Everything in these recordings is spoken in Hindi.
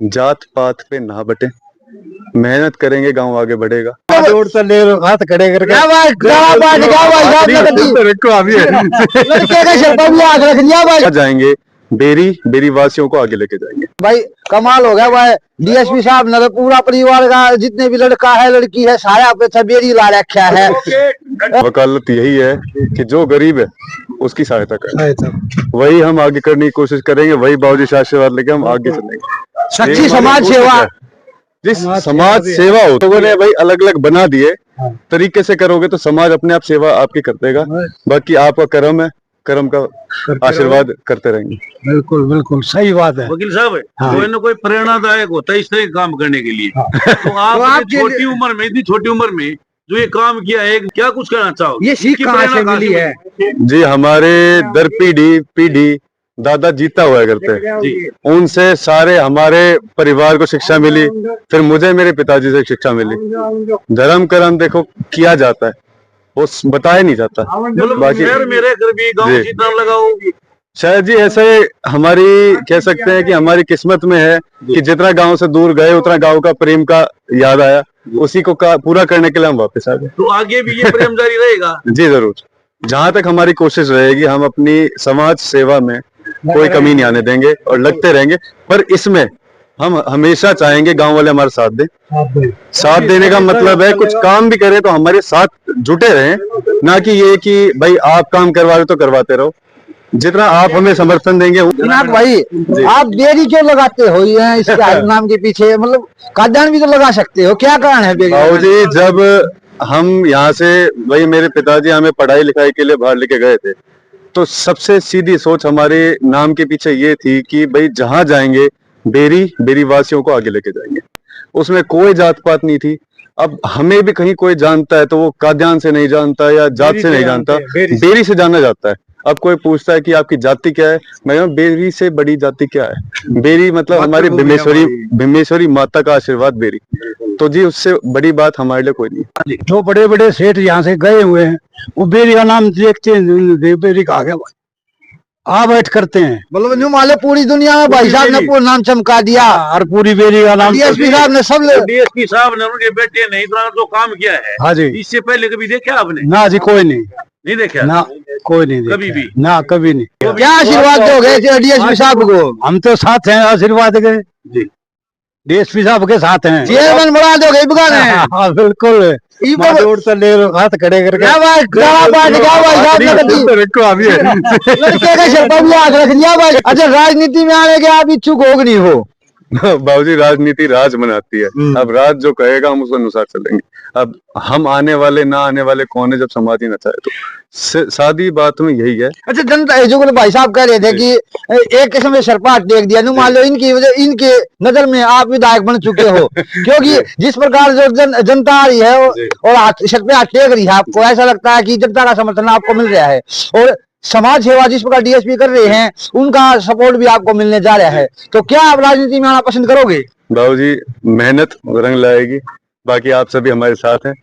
जात पात पे ना बटे, मेहनत करेंगे गांव आगे बढ़ेगा। हाथ खड़े करके लड़के का सिर पर भी हाथ रख दिया भाई। जाएंगे बेरी बेरी वासियों को आगे लेके जाएंगे। भाई कमाल हो गया भाई। डीएसपी साहब ने पूरा परिवार का जितने भी लड़का है लड़की है सारा पे छबेरी ला रखा है। वकालत यही है कि जो गरीब है उसकी सहायता करें, वही हम आगे करने की कोशिश करेंगे, वही बाबूजी से आशीर्वाद लेके हम आगे चलेंगे। सच्ची समाज सेवा, जिस समाज सेवा हो लोगों ने भाई अलग अलग बना दिए, तरीके से करोगे तो समाज अपने आप सेवा आपकी कर देगा। बाकी आपका कर्म है, कर्म का आशीर्वाद करते रहेंगे। बिल्कुल बिल्कुल सही बात है वकील साहब। कोई ना कोई प्रेरणादायक होता है इस तरह काम करने के लिए। तो आप छोटी उम्र में, इतनी छोटी उम्र में जो ये काम किया है, क्या कुछ करना चाहो? ये सीख कहाँ से मिली है? जी हमारे दर पीढ़ी दादा जीता हुआ करते, उनसे सारे हमारे परिवार को शिक्षा मिली, फिर मुझे मेरे पिताजी से शिक्षा मिली। धर्म कर्म देखो किया जाता है, वो बताया नहीं जाता। बाकी मेरे घर भी गाँव जीतना लगाओ शायद जी ऐसे हमारी कह सकते हैं कि हमारी किस्मत में है कि जितना गांव से दूर गए उतना गांव का प्रेम का याद आया, उसी को पूरा करने के लिए हम वापस आ गए। तो आगे भी ये प्रेम जारी रहेगा? जी जरूर, जहां तक हमारी कोशिश रहेगी हम अपनी समाज सेवा में कोई कमी नहीं आने देंगे और लगते रहेंगे। पर इसमें हम हमेशा चाहेंगे गांव वाले हमारे साथ दें। साथ देने का मतलब है कुछ काम भी करें तो हमारे साथ जुटे रहें, ना कि ये कि भाई आप काम करवा रहे तो करवाते रहो। जितना आप हमें समर्थन देंगे। भाई आप बेरी क्यों लगाते हो ये इसके नाम के पीछे? मतलब कादान भी तो लगा सकते हो, क्या कारण है? बाबूजी जब हम यहाँ से भाई मेरे पिताजी हमें पढ़ाई लिखाई के लिए बाहर लेके गए थे, तो सबसे सीधी सोच हमारे नाम के पीछे ये थी कि भाई जहां जाएंगे बेरी वासियों को आगे लेके जाएंगे। उसमें कोई जात पात नहीं थी। अब हमें भी कहीं कोई जानता है तो वो काद्यान से नहीं जानता या जात से नहीं जानता, बेरी से जाना जाता है। अब कोई पूछता है कि आपकी जाति क्या है, मैं बेरी से बड़ी जाति क्या है? बेरी मतलब हमारी भीमेश्वरी माता का आशीर्वाद बेरी। तो जी उससे बड़ी बात हमारे लिए कोई नहीं। जो बड़े बड़े सेठ यहाँ से गए हुए हैं वो बेरी का नाम देखते हैं, बेरी का आ गया आ बैठ करते हैं। मतलब न्यू माले पूरी दुनिया में भाई साहब ने पूरा नाम चमका दिया और पूरी बेरी का नाम डीएसपी साहब ने सब डीएसपी साहब ने उनके बेटे ने इतना जो काम किया है। हाँ जी। इससे पहले कभी देखा आपने? ना जी कोई नहीं देखा ना, कोई नहीं कभी भी ना, कभी नहीं। क्या आशीर्वाद दोगे डीएसपी साहब को? हम तो साथ हैं आशीर्वाद के जी, डीएसपी साहब के साथ हैं। चेयरमैन बना दोगे? हाँ बिल्कुल, हाथ खड़े करके लड़के का सिर पर भी हाथ रख दिया भाई। अच्छा राजनीति में आने के आप इच्छुक हो नहीं हो? बाबूजी राजनीति राज बनाती है, अब राज जो कहेगा हम उसके अनुसार चलेंगे। अब हम आने वाले ना आने वाले कौन है जब समाज ही ना चाहे तो सादी बात में यही है। अच्छा जनता जो भाई साहब कह रहे थे कि एक किस्म से सरपाट देख दिया, मान लो इनकी वजह इनके नजर में आप विधायक बन चुके हो क्योंकि जिस प्रकार जो जनता आ रही है और सर पे हाथ टेक रही है, आपको ऐसा लगता है कि जनता का समर्थन आपको मिल रहा है और समाज सेवा जिस प्रकार डीएसपी कर रहे हैं उनका सपोर्ट भी आपको मिलने जा रहा है, तो क्या आप राजनीति में आना पसंद करोगे? बाबूजी मेहनत रंग लाएगी, बाकी आप सभी हमारे साथ हैं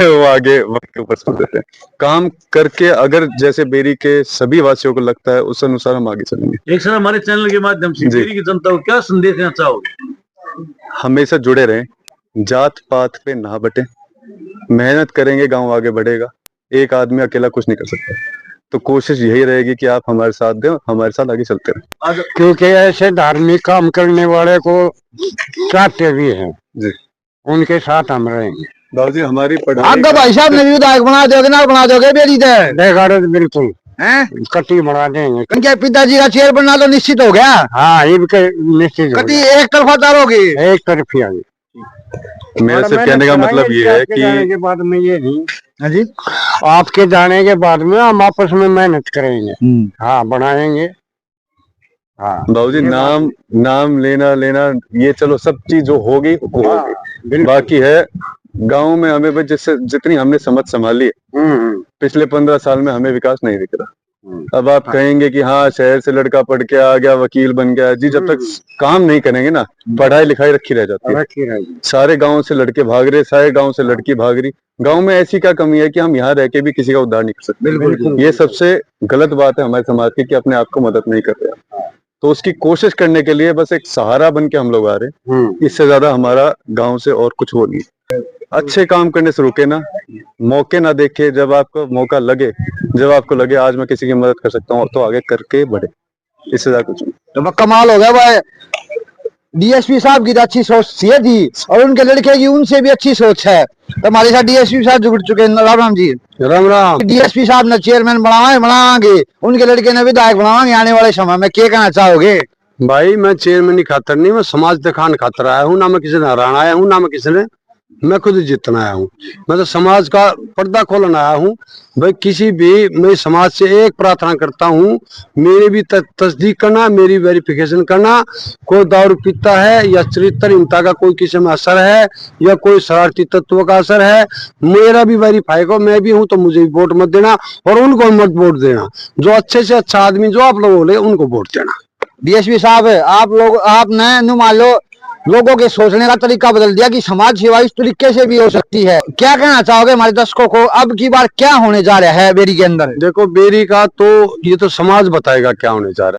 वो आगे वक्त के ऊपर छोड़ देते हैं। काम करके अगर जैसे बेरी के सभी वासियों को लगता है उस अनुसार हम आगे चलेंगे। एक सर हमारे चैनल के माध्यम से बेरी की जनता को क्या संदेश देना चाहोगे? हमेशा जुड़े रहें, जात पात पे ना बटे, मेहनत करेंगे गांव आगे बढ़ेगा। एक आदमी अकेला कुछ नहीं कर सकता, तो कोशिश यही रहेगी कि आप हमारे साथ दें, हमारे साथ आगे चलते रहें। क्योंकि ऐसे धार्मिक काम करने वाले को चाहते भी हैं जी, उनके साथ हम रहेंगे। बाबूजी हमारी पढ़ाई आपका भाई साहब ने विधायक बना दोगे ना बना दोगे बेरी दे? बिल्कुल कटी बना देंगे। इनके पिताजी का चेयर बनना तो निश्चित हो गया? हाँ इनके निश्चित। कटी एक तरफा तारोगे? एक तरफी आगे। मेरे सिर्फ कहने का मतलब ये है कि के बाद में ये नहीं। हाँ जी, आपके जाने के बाद में हम आपस में मेहनत करेंगे। हाँ बनाएंगे। हाँ बाबूजी नाम लेना ये चलो सब चीज जो होगी वो होगी। बाकी है गांव में हमें बस जितनी हमने समझ संभाली है पिछले 15 साल में हमें विकास नहीं दिख रहा। अब आप कहेंगे कि हाँ शहर से लड़का पढ़ के आ गया वकील बन गया, जी जब तक काम नहीं करेंगे ना पढ़ाई लिखाई रखी रह जाती है। सारे गांव से लड़के भाग रहे, सारे गांव से लड़की भाग रही। गांव में ऐसी क्या कमी है कि हम यहाँ रह के भी किसी का उद्धार नहीं कर सकते? ये सबसे गलत बात है हमारे समाज की कि अपने आप को मदद नहीं कर रहे। तो उसकी कोशिश करने के लिए बस एक सहारा बन के हम लोग आ रहे हैं। इससे ज्यादा हमारा गांव से और कुछ हो नहीं। अच्छे काम करने से रुके ना, मौके ना देखे, जब आपको मौका लगे, जब आपको लगे आज मैं किसी की मदद कर सकता हूँ तो आगे करके बढ़े, इससे ज्यादा कुछ नहीं। तो कमाल हो गया भाई, डीएसपी साहब की तो अच्छी सोच ये थी और उनके लड़के की उनसे भी अच्छी सोच है। तो हमारे साथ डीएसपी साहब जुड़ चुके हैं। राम राम जी। राम राम। डीएसपी साहब ने चेयरमैन बनाएंगे, उनके लड़के ने विधायक बनाएंगे आने वाले समय में, क्या कहना चाहोगे? भाई मैं चेयरमैन की खातर नहीं, मैं समाज दिखाने खातर आया हूँ। ना मैं किसी ने हराना आया हूँ, ना मैं किसी ने, मैं खुद ही जीतना आया हूँ। मैं तो समाज का पर्दा खोलने आया हूँ। भाई किसी भी, मैं समाज से एक प्रार्थना करता हूँ, मेरी भी तस्दीक करना, मेरी वेरिफिकेशन करना। कोई दारू पीता है या चरित्रहीनता का कोई किसी में असर है या कोई शरारती तत्व का असर है, मेरा भी वेरीफाई करो। मैं भी हूँ तो मुझे भी वोट मत देना और उनको मत वोट देना। जो अच्छे से अच्छा आदमी जो आप लोग बोले उनको वोट देना। डीएसपी साहब आपने मान लो लोगों के सोचने का तरीका बदल दिया कि समाज सेवा इस तरीके से भी हो सकती है। क्या कहना चाहोगे हमारे दर्शकों को, अब की बार क्या होने जा रहा है बेरी के अंदर? देखो बेरी का तो ये तो समाज बताएगा क्या होने जा रहा है।